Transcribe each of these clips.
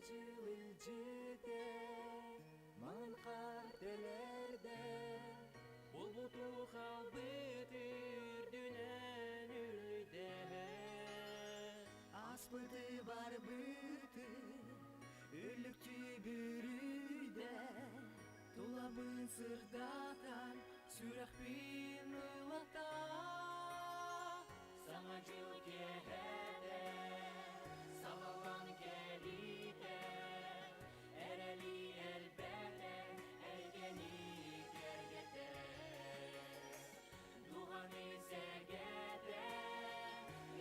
жылыжыде манкар делерде булбуту халбытыр дүнен үлде аспыты бар быты үлүктү бүрүдө тулабын сырдатан сүрахпин ылата саңа жыл кехеде салалан келиде эрели элбеле элгени кергете дуганы сергеде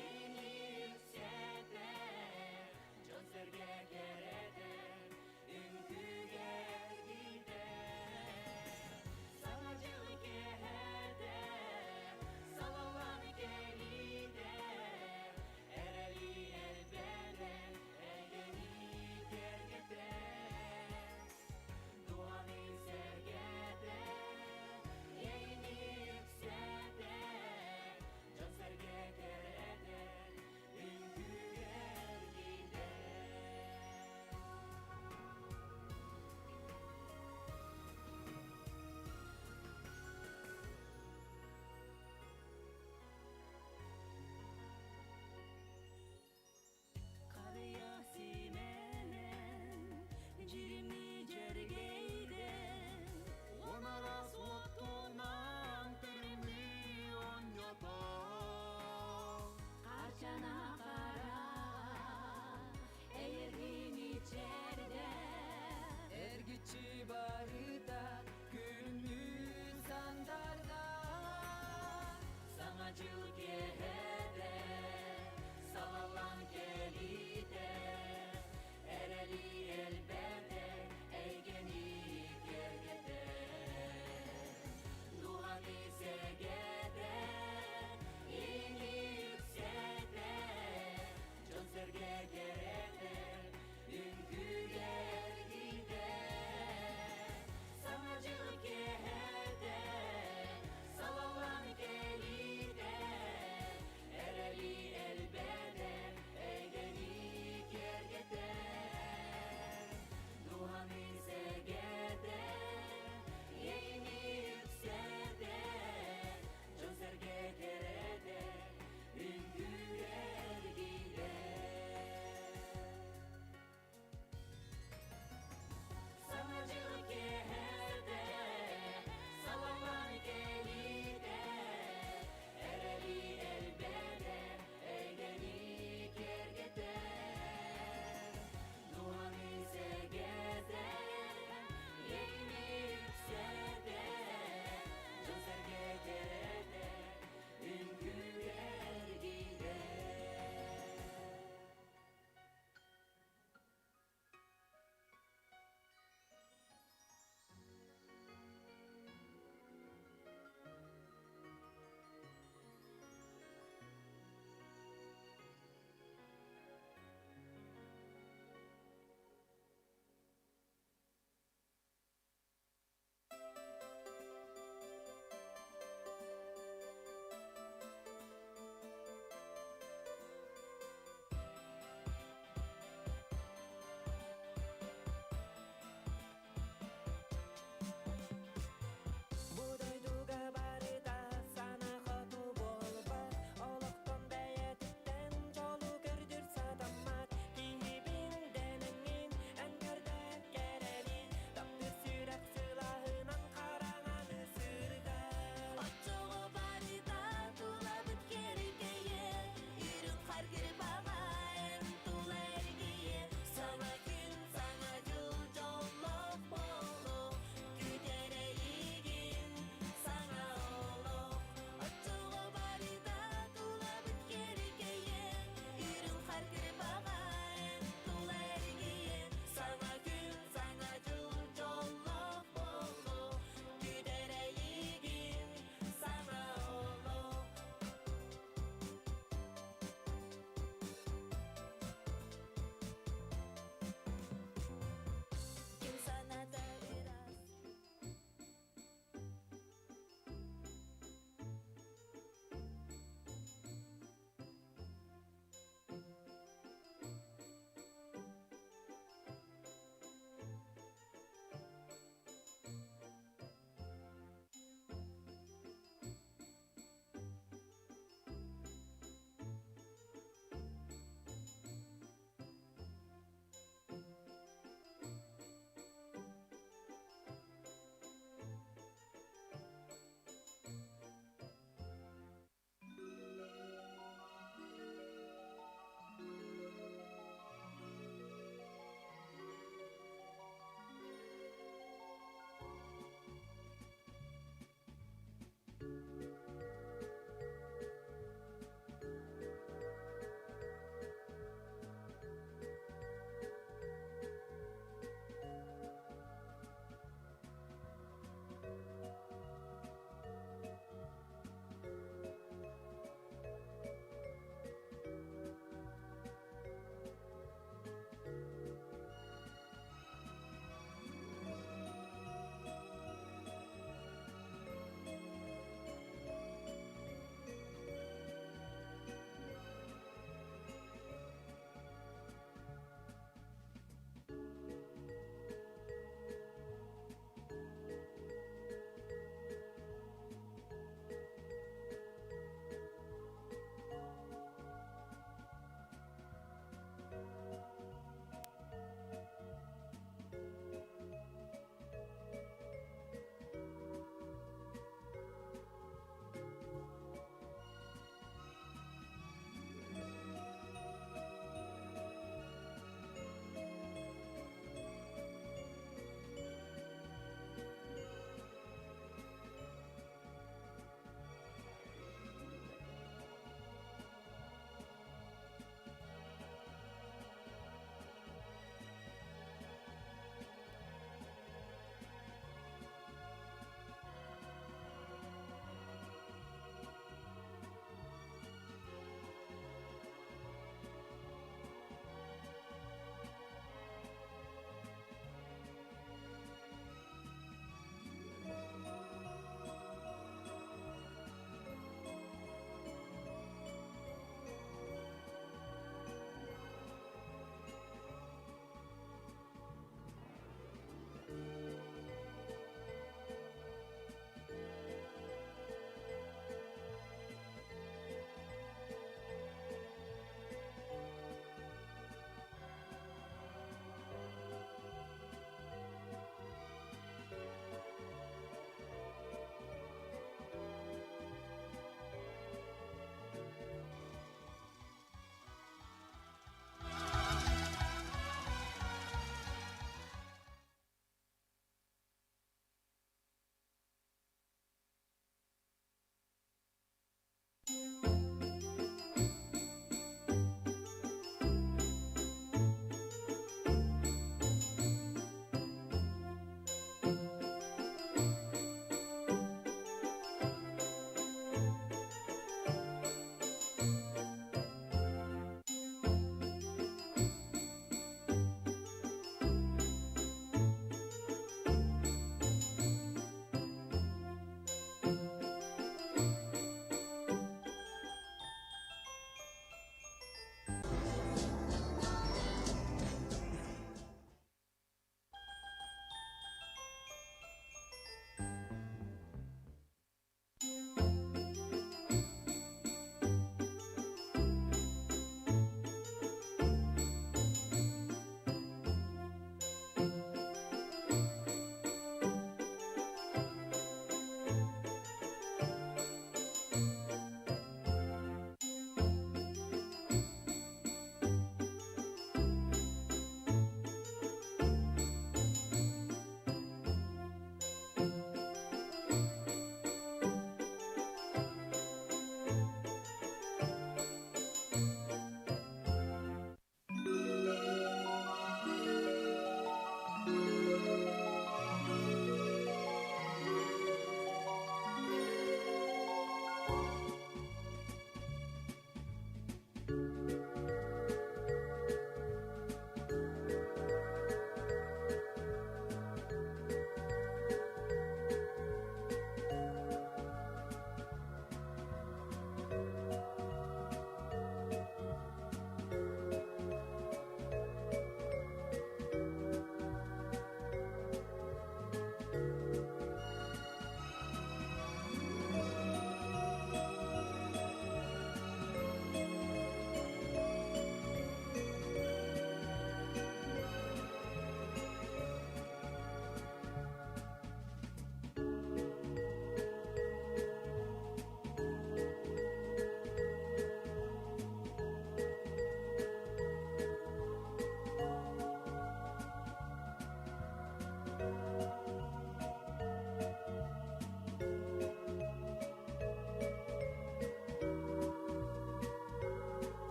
иним сете жонсерге кереде үңкүге киде саңа жыл кехеде салалан келиде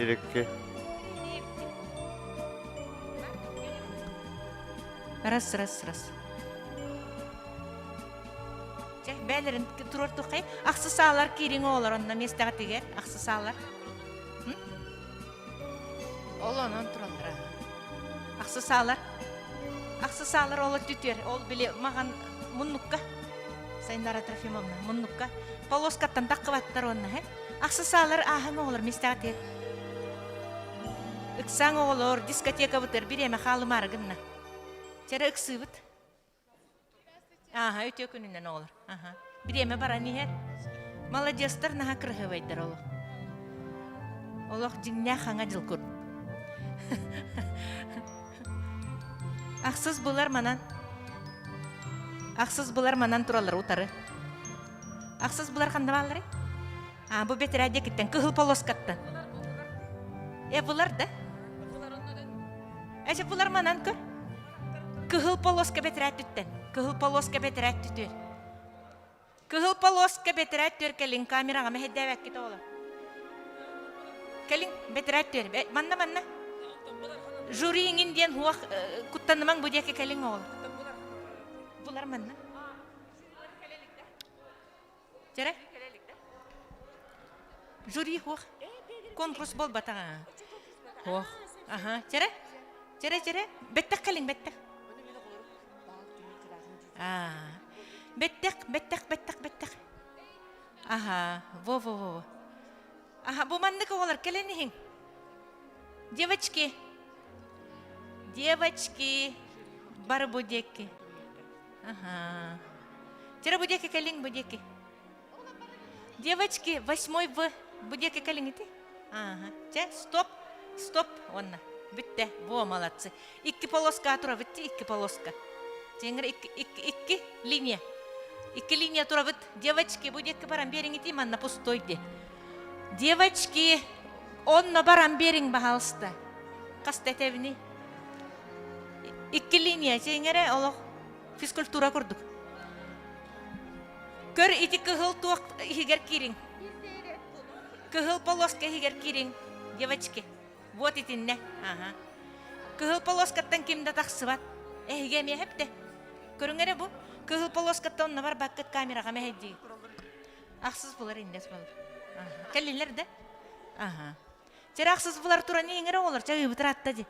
Birikki. Раз. Чэ бэлэрэн турор тухай аксесуарлар кирин олар онна местага тигер аксесуарлар. Олонон туралар. Аксесуарлар олар түтер. Ол биле маган муннукка. Сайнара Трофимовна муннукка. Полоскаттан таккыбаттар онна, хэ? Аксесуарлар ахаң олар местага тигер. Иксаң олар дискотека бутер биреме халымаргынна. Чара ыксыбыт. Ага, өтө күнүнөн олар. Ага. Биреме бара нихер. Молодецтер наха кыргыбайдар олар. Олар жиңне хаңа жылкур. Аксыз булар манан туралар утары. Аксыз булар кандай баллары? Бу бетерәде киттен кыгыл полоскатты. Булар да? Булар манан көр. Кыгыл полоска бетерәттен. Кыгыл полоска бетерәттүр. Кыгыл полоска бетерәттүр келин камерага мехеддәвәк кит олар. Келин бетерәттүр. Манна. Жюри иңинден хуак куттанымаң бу деке келин ол. Булар манна. Жара? Жюри хуак. Конкурс бол батага. Хуак. Ага, жара? Беттек келин беттек. Беттек. Ага, во. Ага, бу мандык олар келенихин. Девочки, бар будеки. Ага. Тера будеки келин будеки. Девочки, 8 В будеки келингити. Ага. Стоп, онна. Битте, во молодцы. 2 полоска тура битти, 2 полоска. Теңер 2 линия. 2 линия тура бит. Девочки, будеки барам берингити манна пустойди. Девочки, онна барам беринг бахалста. Кастетевни. 2 линия теңере олох физкультура курдук. Көр ити кыгыл туак хигер кирин. Кыгыл полоска хигер кирин. Девочки, вот итинне. Ага. Кыгыл полоскаттан кимде таксыбат. Эге мехепте. Көрүңере бу. Кыгыл полоскаттан онна бар баккет камерага мехедди. Аксыз булар индес болар. Ага. Келлилер да? Ага. Аксыз булар тура неңере олар чагы бутратта ди.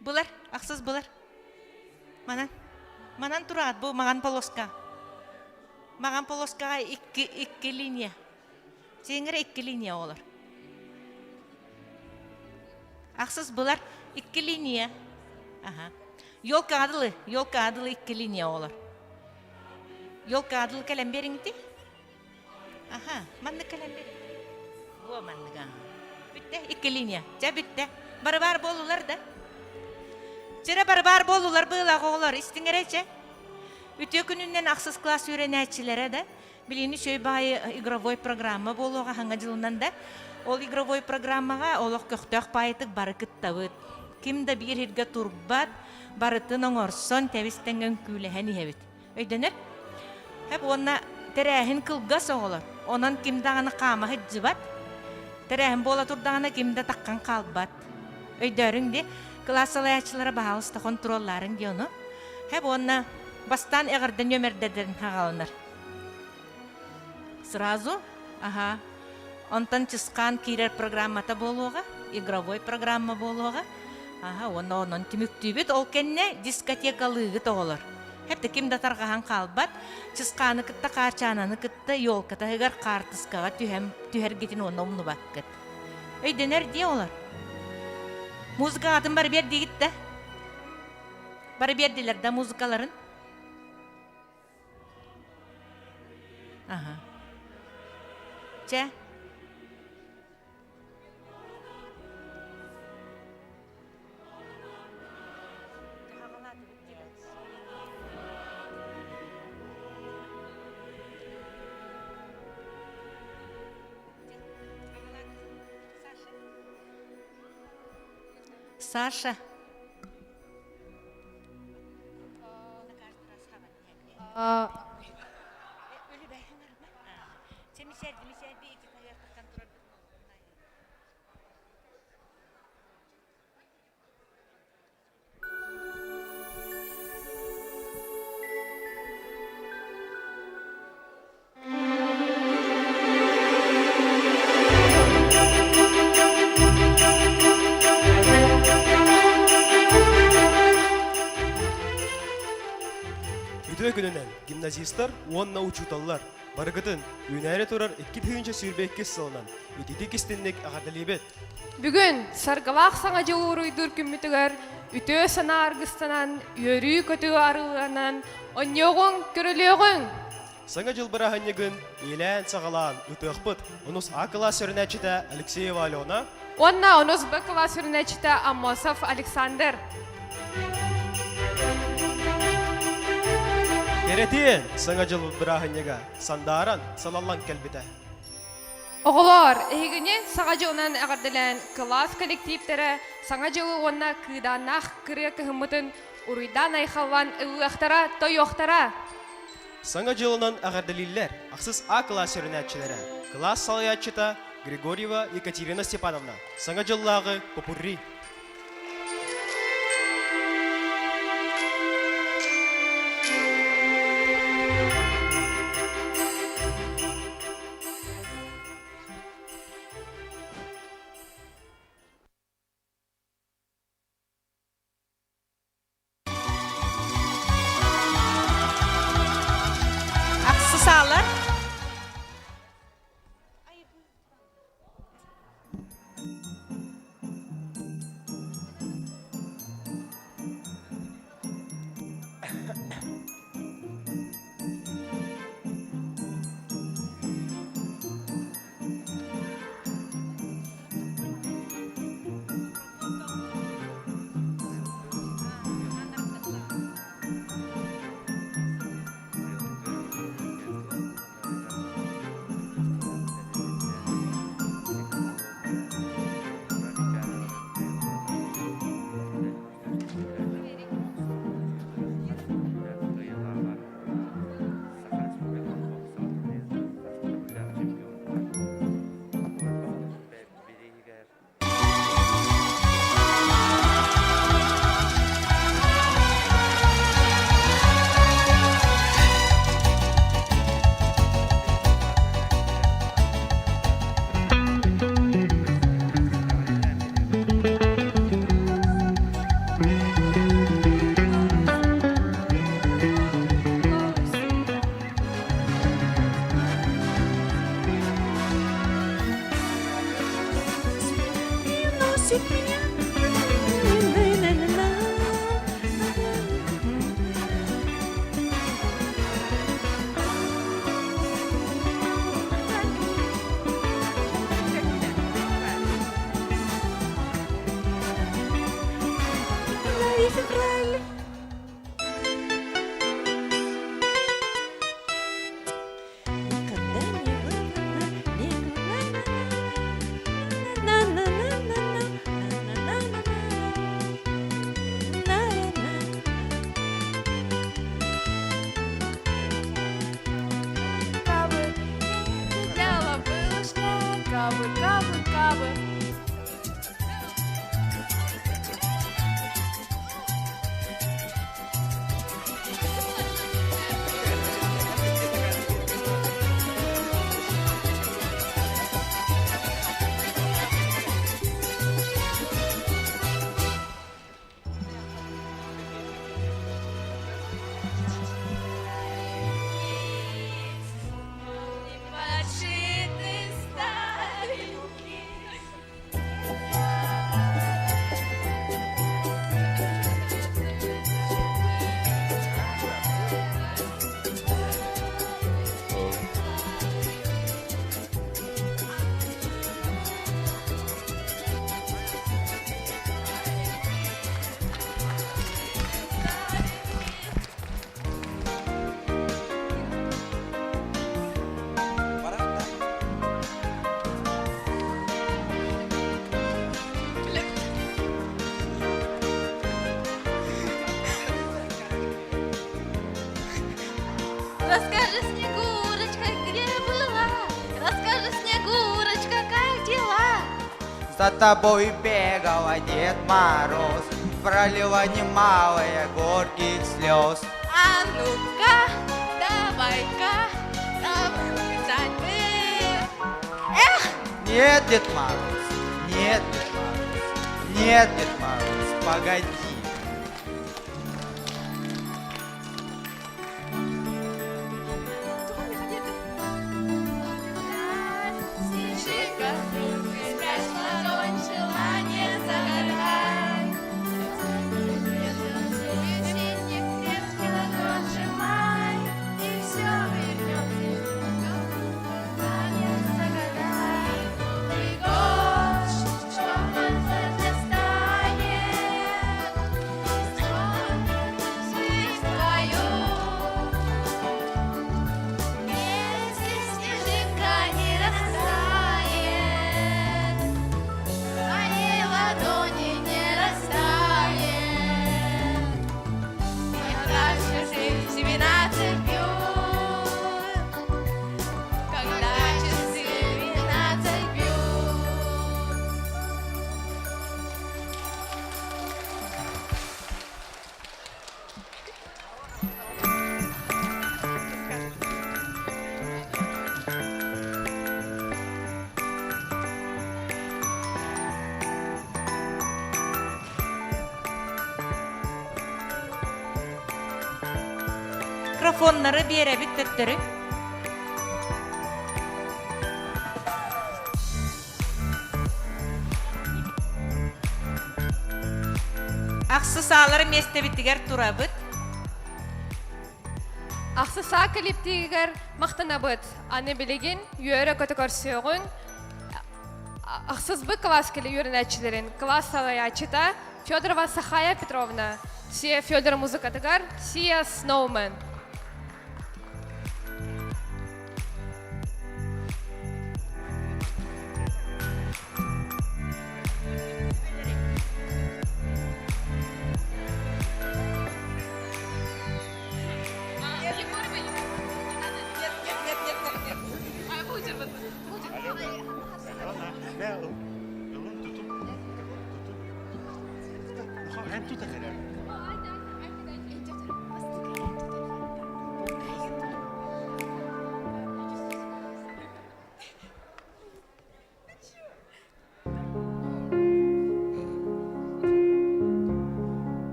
Булар, аксыз булар. Манан турат бу маган полоска. Маган полоскага 2 линия. Теңере 2 линия олар. Аксыз булар 2 линия. Ага. Ёлка адылы 2 линия олар. Ёлка адылы калем бериңти? Ага, манны калем бериң. Во манныга. Битте 2 линия. Битте. Бар болулар да. Жера бар болулар былаголар истиңерече. Үтө күнүнөн аксыз класс үйрөнөчүлөрө да билини шөйбай игровой программа болууга хаңа жылынан да. Ол игровой программага олох көктөк пайтык бары кыттабыт. Кимде бир хирге турбат, барытын оңорсон тебистенген күлэһен иһебит. Өйдөнөр. Хеп онна терәһин кылгас оголор. Онан кимде аны кама хыджыбат. Терәһин бола турдагына кимде таккан калбат. Өйдөрүң де классалаячылары баалыста контролларын диону. Хеп онна бастан эгерден нөмердеден хагалынар. Сразу, ага, онтан чыскан кирер программата болуга, игровой программа болуга. Ага, онон тимүктүбүт ол кенне дискотекалыгы тоголор. Хепте кимде таргахан калбат, чысканы кытта качананы кытта ёлката эгер картыскага түһер гитин ономну баккыт. Өйдөнөр ди олар. Музыка атын бар берди гитте. Бар бердилер да музыкаларын. Ага. Че? Саша. Үтө күнүнен гимназисттар уонна учуталлар. Баргытын үнәре турар 2 тыгынча сүйрбекке сылынан. Үтіті кестеннек ағадалебет. Бүгін саргалақ саңа жылы ұруйдыр күммітігер, үтө сана аргыстанан, үйөрі көтігі арылғанан, оньоғын көрілеғын. Саңа жыл бараханнегін елән сағалан үтіқпыт. Онус А класс өрінәчіті Алексеева Алена. Онна оныз Б класс үрінәчіті Амосов Александр. Керетен саңа жыл бараханнега сандаран салалан кәлбіті. Оғылар, әйгіне саға жылынан әғардылан класс коллективтері саңа жылы онна кыданақ кірі кіхімітін ұруйдан айқалан ұлықтара, тойоқтара. Саңа жылынан ағардалиллер ақсыз А класс өрінәчілері. Класс салаятчыта Григорьева Екатерина Степановна. Саңа жыллағы попурри. Ақсы сағалар. Расскажи, Снегурочка, где была? Расскажи, Снегурочка, как дела? За тобой бегала Дед Мороз, пролила немалые горьких слез. А ну-ка, давай-ка, писать бы. Эх! Нет, Дед Мороз, нет, Дед Мороз, нет, Дед Мороз, погоди. Mikrofonları bir yere bitirttirip. Aksı sağları meste bitiger turabıt. Ақсыса клиптигер мақтанабыт. Аны білеген үйері көті көрсеуін. Ақсызбы класс келі үйренәтчілерін. Класс салаячыта Федорова Сахая Петровна. Сия Федор музыкатыгар, сия Сноумен. Hem tut efendim.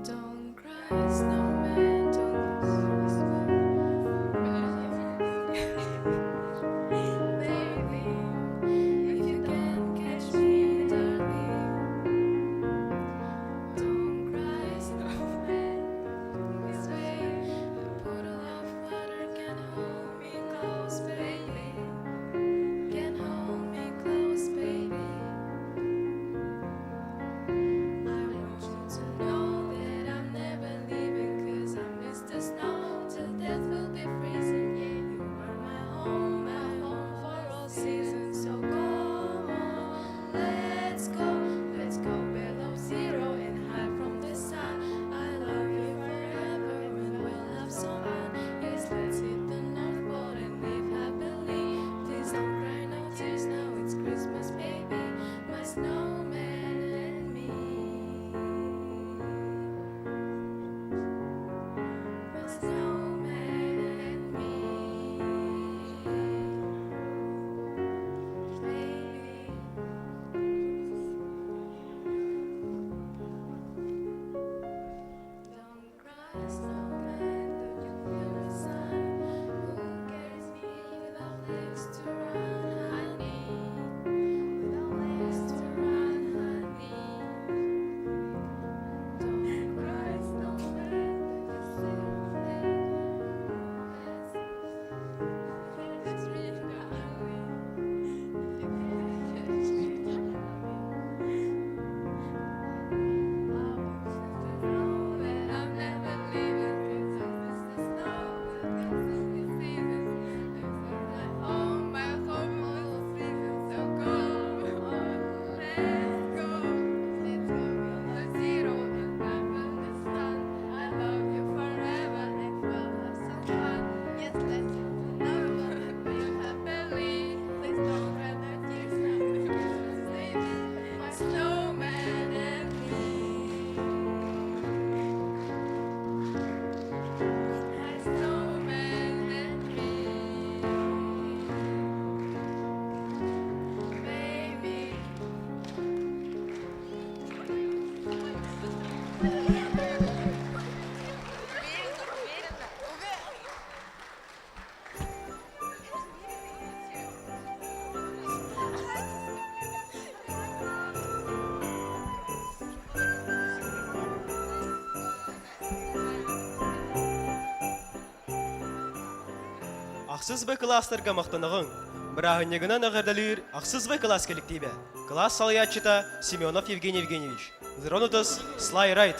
Don't cry, snowman, baby, if you can't catch me, darling. Don't cry, snowman, this way. A puddle of water can hold me close, baby. Can hold me close, baby. I want you to know that I'm never leaving, 'cause I miss the snow till death will be freezing. Yeah, you are my home for all seasons. So come on, let's go below zero and hide from the sun. I love you forever and we'll have so fun. Yes, let's hit the North Pole and live happily. Please don't cry, no tears now. It's Christmas, baby, my snowman and me. My snowman and me, baby. Don't cry, snowman, don't you feel the sun? Who carries me without legs to run, honey? Without legs to run, honey. Don't cry, snowman, don't you That's really darling. I'm never leaving, 'cause I miss the snow. This is the season. This is my home for all seasons. So come on, let's go. Let's go below zero and hide from the sun. I love you forever and we'll have some fun. Yes, let's hit the North Pole and live happily. Please don't cry, no tears now. Christmas, baby, my snowman and me. My snowman and me, baby. Ақсыз бай класстарға мақтанығың. Бірағынегінен ағырдалыр ақсыз бай класс коллективі. Класс салаятчыта Семенов Евгений Евгеньевич. Зронутыз Слай Райт.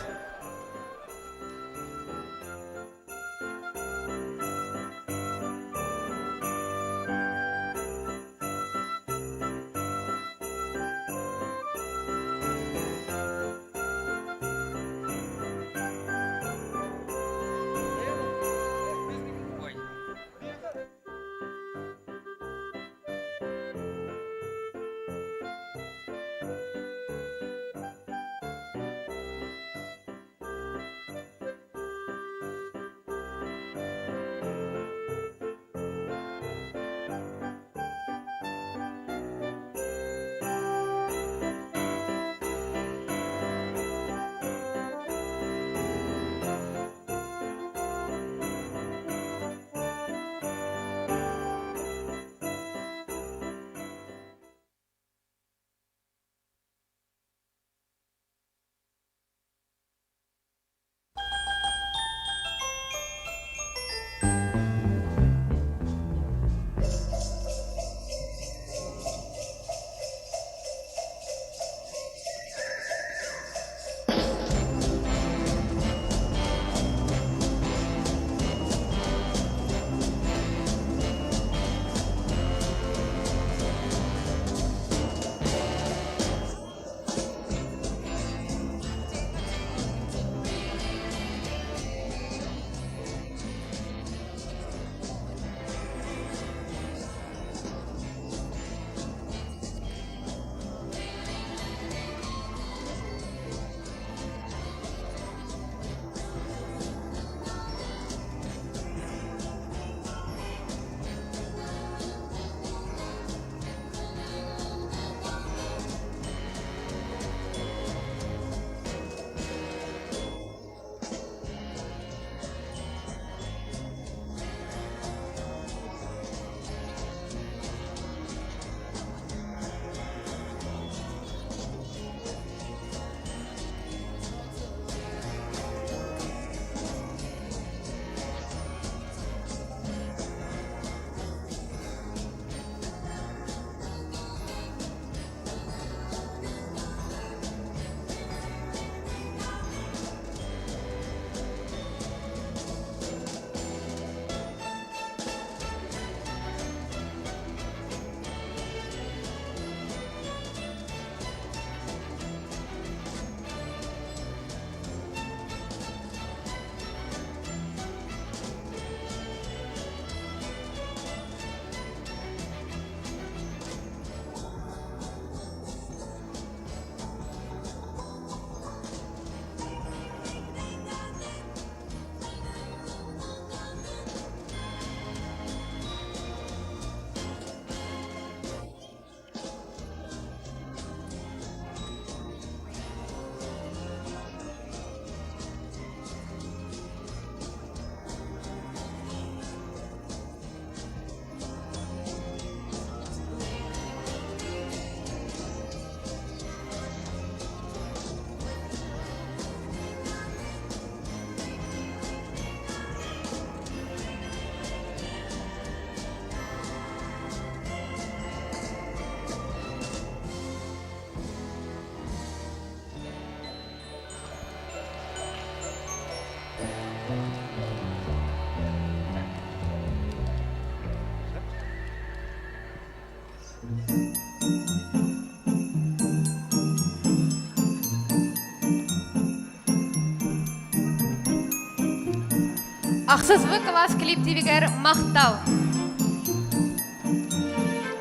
Ақсызбы класс коллективигер мақтал.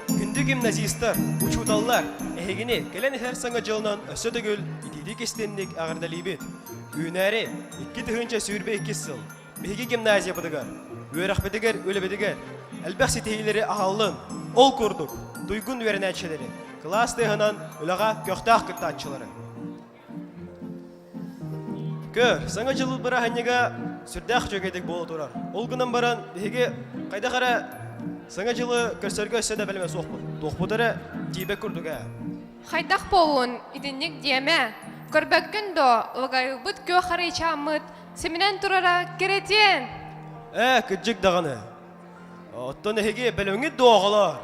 Күнді гимназистар, учуталлар, әйгіне кәлән әр саңа жылынан өсі түгіл, итиді кестенлік ағырдалибет. Үйнәрі, 2 түхінші сүйірбе 2 сыл. Беге гимназия бұдығар, өйрақ бедігер, өлі бедігер. Әлбәқ сетейлері ағалын, ол көрдік, дұйгын өрін әтшелері. Класс тығынан өліға көқтақ күтті атшылары. Көр, саңа жылы бұра ханнеға сүрдәқ жөгедік болу тұрар. Ол күнін баран, беге қайда қара саңа жылы көрсерге өссені бәліме соқпын. Тоқпыдары дейбе күрдік ә. Хайдақ болуын идіннік деме. Көрбәккін до лығайылбыт кө қарайчамыт. Семенен тұрара керетен. Күджік дағаны. Оттан әйге бәліңі доғалар.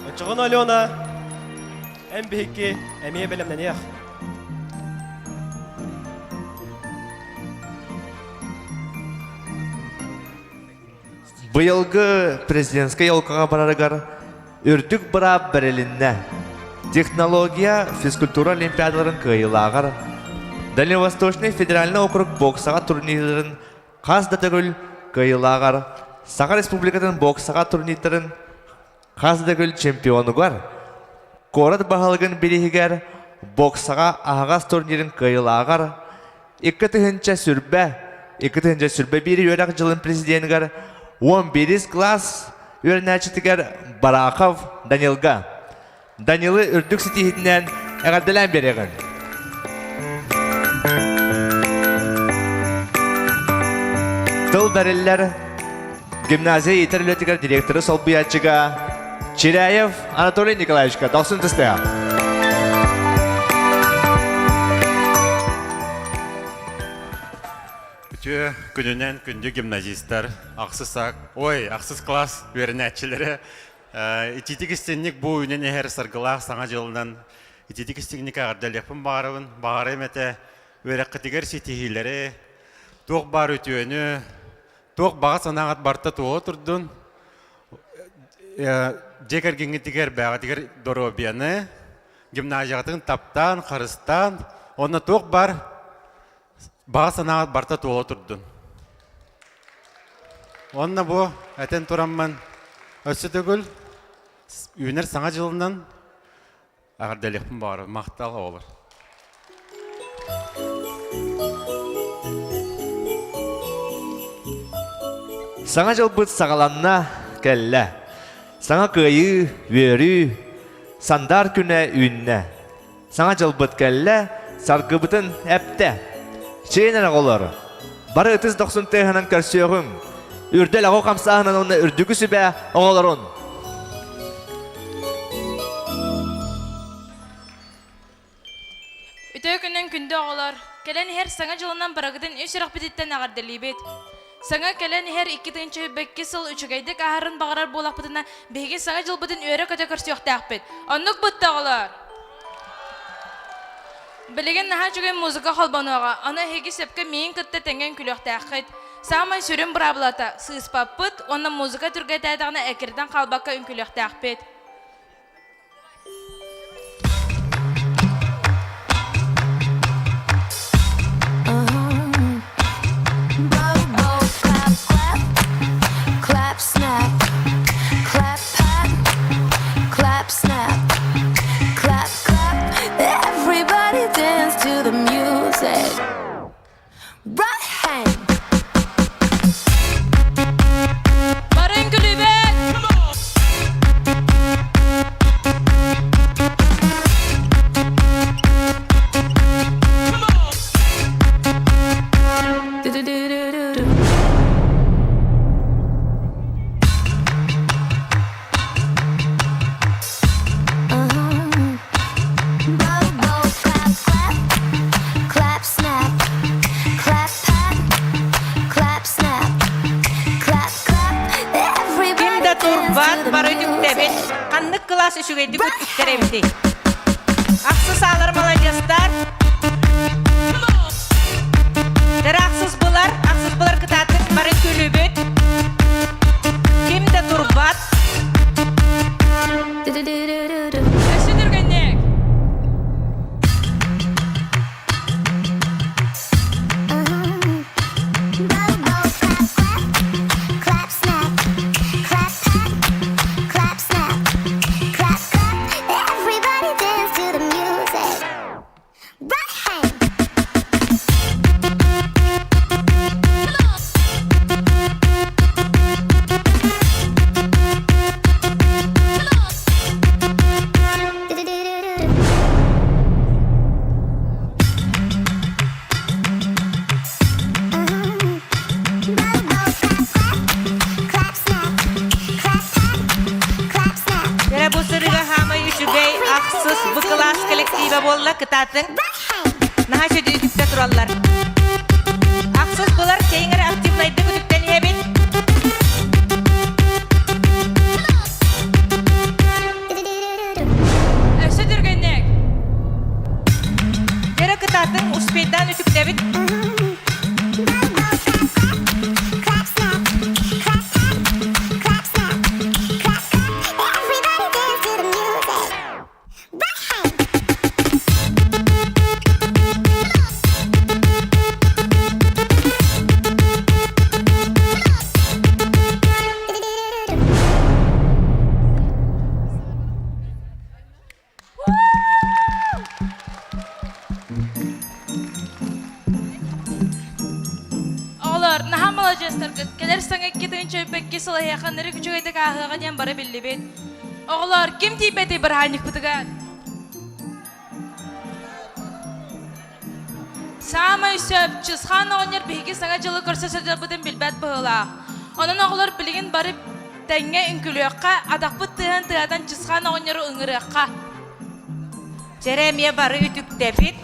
Өтшіғын Алена, әм бейікке әмейе бәлімнен еқ. Быйылгы президентская елкаға барарыгар үрдік бұра бірілінне. Технология физкультура олимпиадаларын кыйылағар. Дальневосточный федеральный округ боксаға турнирін қазда түгіл кыйылағар. Саға республикатын боксаға турнирін қазда түгіл чемпионы бар. Корат бағалығын бірігер боксаға ағас турнирін кыйылағар. 2 түхінші сүрбе бері өрақ жылын президентігер 11 класс өрнәчітігер Барақов Данилға. Данилы үрдік сетихетінен әғадылан береген. Тыл бәрілер гимназия етерлетігер директоры сол бұятчыға Чиряев Анатолий Николаевичка. Тоқсын тістеға. Күнінен күнді гимназистар, ақсыз класс өрінәтшілері итетік істеннік бұл үнен әр сарғылақ саңа жылынан итетік істенік ағырдалепін бағарым әті өрәққытігер сетихилері тоқ бар өтуені тоқ баға санағат барта тоғы тұрдың жекер кеңгетігер бәғатігер доробияны гимназиятың таптан, қарыстан оны тоқ бар баға санағат барта тоғы тұрдың. Онна бұ әтен тұрамман өсі түгіл үйінер саңа жылынан ағырдалықпын бары мақталы олар. Саңа жыл бұд сағаланна кәлі. Саңа көйі, өрі, сандар күні үйінне. Саңа жыл бұд кәлі, сарғы бұтын әпті. Чейнер олар. Бары 90 тегінен көрсеуғын. Үрдел ағу қамсағынан оны үрдігі сүбе оғыларын. Үтөй күннен күнді оғылар. Кәлен хер саңа жылынан барағыдың үш ұрақ бітеттен ағардылы бет. Саңа кәлен хер 2-2 сыл үчігайдық ағарын бағарар болақ бұтына бейге саңа жыл бұтын өрі көте көрсеуқті ақпет. Онық бұтты оғылар. Білеген наға жүген музыка қолбануға, аны хеге сепке мейін күтті тәнген күліқті аққыт. Сағымай сүрін бұрабылата, сығыспап бұт, оны музыка түрге тәдіғіне әкірден қалбаққа үн күліқті ақпет. Clap, snap, clap, pat, clap, snap, clap, clap. Everybody dance to the music. Right hand. Barın kulübet! Do-do-do-do-do-do. Clap, snap, clap, pat, clap, snap, clap, clap. Everybody Кимда турбат dance to the бары дүктебет. music. Қанны класс үшігейді күттіктер әмді. Ақсыз класс коллектива болла кытатын. Наха сөйді үтіпте тұралар. Ақсыз бұлар кейінгері активнайды күдіктен ебет. Өсі дүргеннек. Жері кытатын успейдан үтіктебет. Oğlar, naha malajastır kız. Keler sana gidin çöpekki sıla yakınları küçük ayda kahıga diyen bara billi bet. Oğlar, kim tibeti bir hanik bıtıgan? Sama üsöp, çızhan oğlar bilgi sana cılı körse sözü bıdın bilbet bağla. Onun oğlar bilgin barıp denge ünkülüyakka, adak bıttığın tığadan çızhan oğları ıngırıyakka. Jeremiye barı ütüktebet.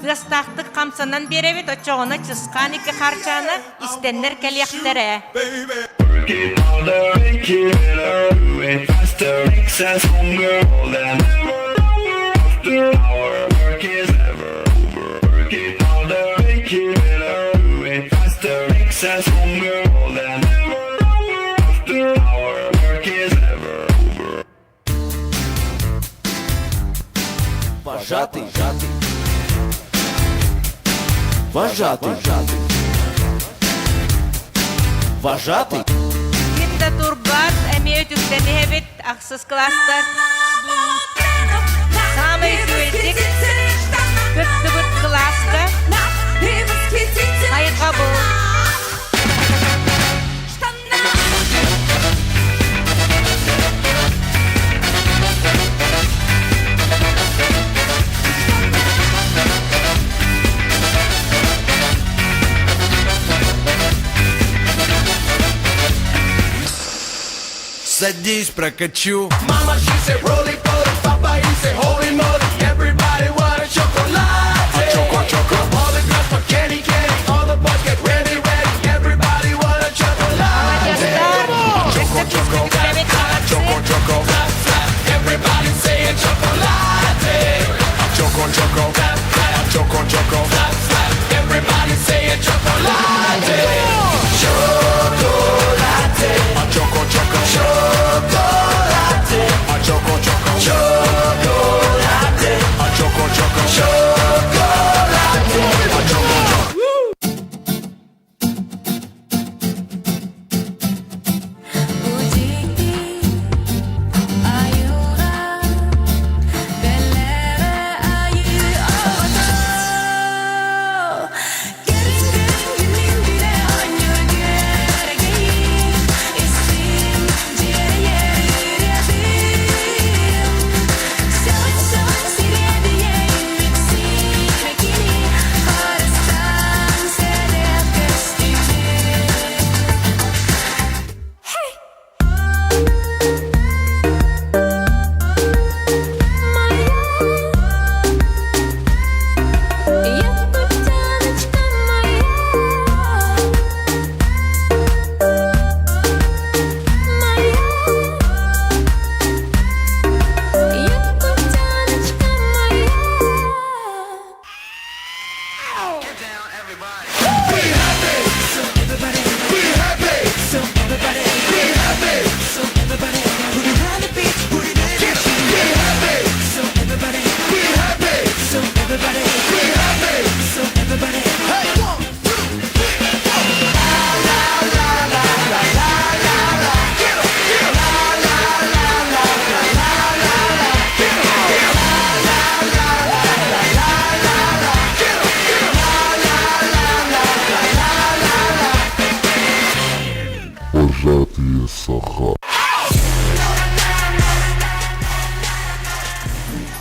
Vıstaqtık kamsanan berevit oçoğuna çıskan iki harçanı istenler kelyaktere. Working harder and killer, doing faster, makes us stronger than ever. After our work is ever over. Working harder and killer, doing faster, makes us stronger than ever. After our work is ever over. Вожатый, вожатый, вожатый. Kimde turbat emi ötükten hebet aksız klasta. Samı yüzüydik. Kıttı bıt klasta. Hayır kabul. Садись, прокачу. Mama, she said, roll it, Papa, he said, holy moly, everybody want a chocolate. A choco. All the girls for candy, all the boys get ready, everybody want a chocolate. Choco. Everybody say a chocolate. Choco. Everybody say a chocolate. Chocolate. Choco. Chocolate. Choco. Chocolate. Chocolate.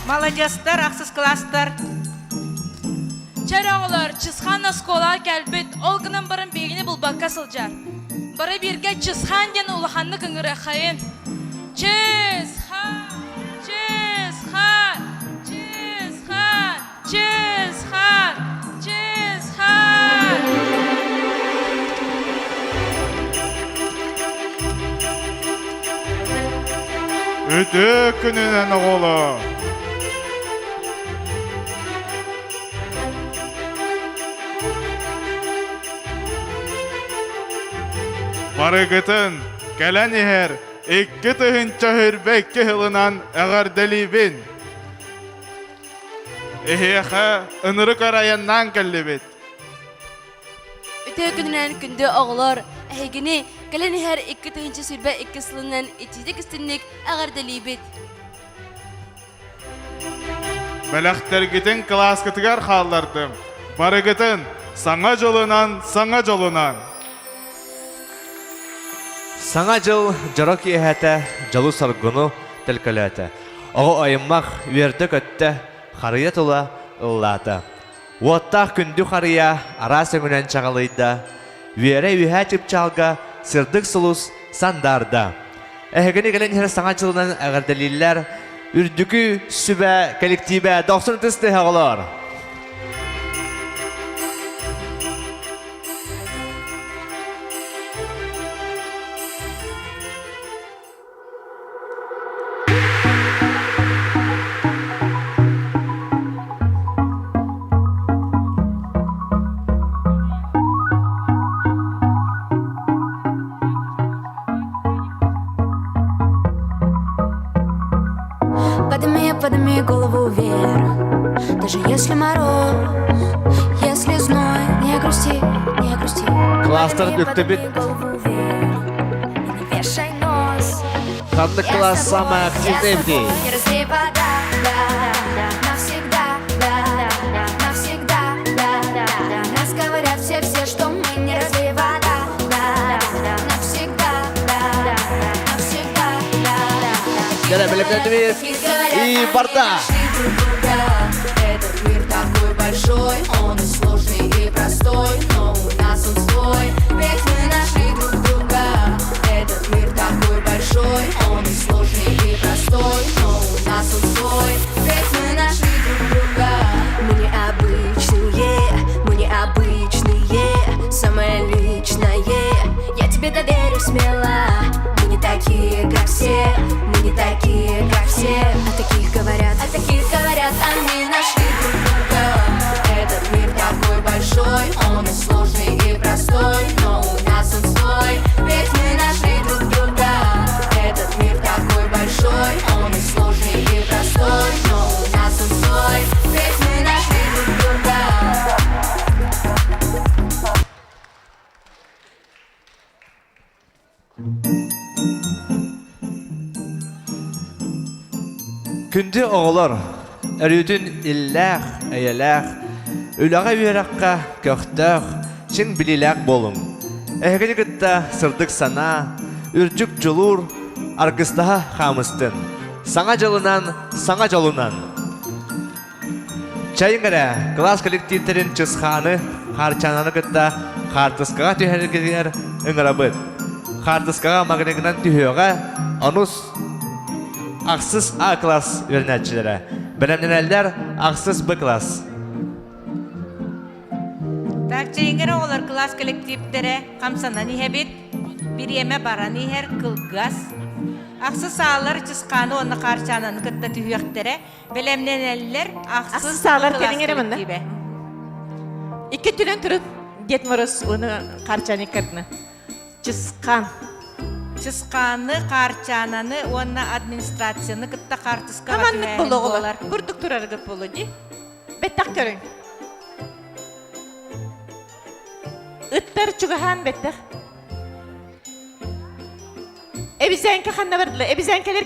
Молодежьтар, ақсыз класстар. Çarağılar, çızxanla skola kelbit, olgının barın begini bulbakka sılcar. Bara birge çızxan gen ulahanlı kıngırı xayın. Çızxan. Үтө күнүнен оголу. Барыгытын кэлэн иһэр икки тыһынча хүрбэкки хылынан эҕэрдэлибин. Эхиэхэ ынырык арайаннан кэллибит. Үтө күнүнен күндө оголор, эһигини кэлэн иһэр икки тыһынча сүрбэ икки сылынан итидик истинник агардалибит. Бэлэхтэргитин класскытыгар хааллардым. Барыгытын саңа жолунан. Саңа жыл жарок иэхэтэ, жалу саргыну тэлкэлэтэ. Оҕо айыммах үөрдө көттө, харыя тула ыллаата. Уоттах күндү харыя ара сөңүнэн чагалыйда, үөрэ үһэ чыпчалга сырдык сулус сандарда. Эһэгини келен иһэр саңа жылынан агардалиллер, үрдүкү сүбэ коллективэ доқсын тысты оҕолор. Подними голову вверх. Даже если мороз, если зной, не грусти. Кластер үктүбүт. Подними голову вверх. И не вешай нос. Ханны класс самый активный в ней. Не разлей вода, навсегда, навсегда. Нас говорят все, что мы не разлей вода, навсегда. Геле билимдендибиз. И борта. Этот мир такой большой, он и сложный, и простой, но у нас он свой, ведь мы нашли друг друга. Этот мир такой большой, он и сложный, и простой, но у нас он свой, ведь мы нашли друг друга. Мы необычные, самое личное. Я тебе доверю смело. Мы не такие, как все, А таких говорят, они нашли друг друга. Этот мир такой большой, он и сложный, и простой, но у нас он свой, ведь мы нашли друг друга. Этот мир такой большой, он и сложный, и простой, но у нас он свой, ведь мы нашли друг друга. Күнді оғылар, өрүтін илләқ, әйеләқ, үліға үйераққа көқтәқ, шың біліләқ болың. Әйгіні күтті сырдық сана, үрджік жылур, арқыстаға қамыстын. Саңа жолынан. Чайыңғара, класс коллективтерін чысқаны, қарчананы күтті қартысқаға түйәргелер үңірабыд. Қартысқаға мағынығынан түйеуға, онус Ақсыз А класс өрнәтчілері. Білімненелдер ақсыз Б класс. Так, чейгері олар класс коллективтері қамсанан ехебет, бір еме баран ехер кылгас. Ақсыз сағалар чысқаны оны қарчананы күтті түйектері, білімненелдер ақсыз сағалар класс келіңері мында? коллективі. Икки түрін тұрып, Дед Мороз оны қарчаны кірдіні. Чысқаны, қарчананы, оны администрацияны күтті қартысқа Аманлык болу олар. Бүрдік тұрарғыт болу, де? Беттақ көрің. Ыттар чугахан беттақ. Эбизенке ханна бардылы. Эбизенкелер